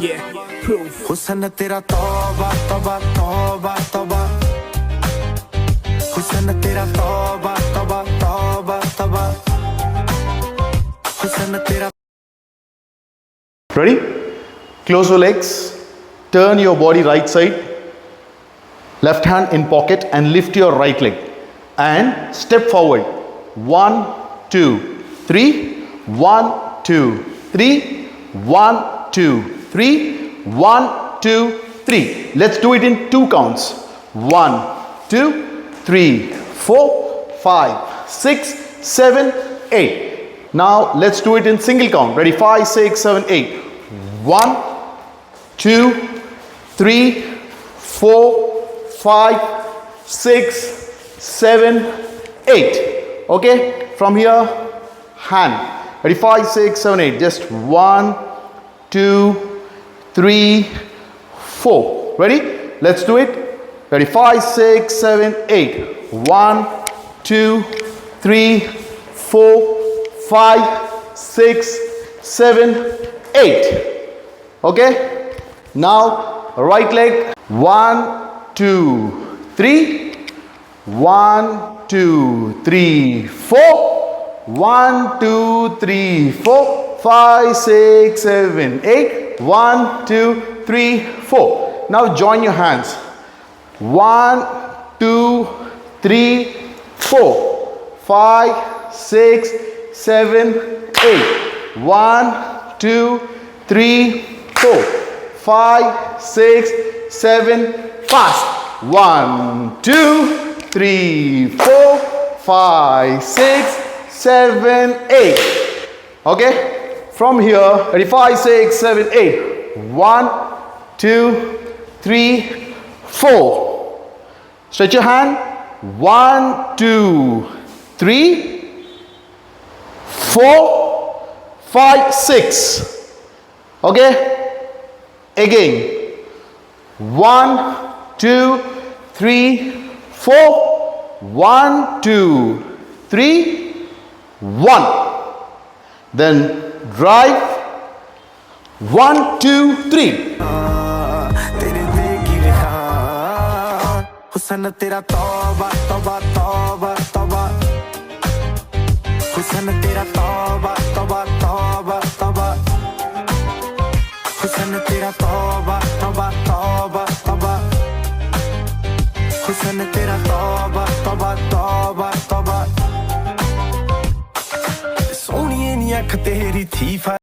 Yeah, proof. हुस्न तेरा तौबा तौबा तौबा तौबा, हुस्न तेरा तौबा तौबा तौबा तौबा, हुस्न तेरा. Ready? Close your legs, turn your body right side, left hand in pocket and lift your right leg and step forward. 1, 2, 3, 1, 2, 3, 1, 2, 3, 1, 2, 3. Let's do it in 2 counts. 1, 2, 3, 4, 5, 6, 7, 8. Now let's do it in single count. Ready? 5, 6, 7, 8. 1, 2, 3, 4, 5, 6, 7, 8. Okay? From here, hand. Ready? 5, 6, 7, 8. Just 1, 2, 3, 4. Ready? Let's do it. Ready? 5, 6, 7, 8. 1, 2, 3, 4, 5, 6, 7, 8. Okay? Now, right leg. 1, 2, 3. 1, 2, 3, 4. 1, 2, 3, 4. 5, 6, 7, 8. 1, 2, 3, 4. Now join your hands. 1, 2, 3, 4. 5, 6, 7, 8. 1, 2, 3, 4. 5, 6, 7, fast. 1, 2, 3, 4, 5, 6, 7, 8. Okay? From here, ready? 5, 6, 7, 8. 1, 2, 3, 4. Stretch your hand. 1, 2, 3, 4, 5, 6. Okay? Again. 1, 2, 3, 4. 1, 2, 3, 1. Then drive. 1, 2, 3. तेरे देगी लिखा हुस्न तेरा तौबा तौबा तौबा तौबा, हुस्न तेरा तौबा तौबा तौबा तौबा, हुस्न तेरा तौबा तौबा तौबा तौबा, हुस्न तेरा तौबा तौबा तौबा तौबा. सोहणीए नी अख तेरी थी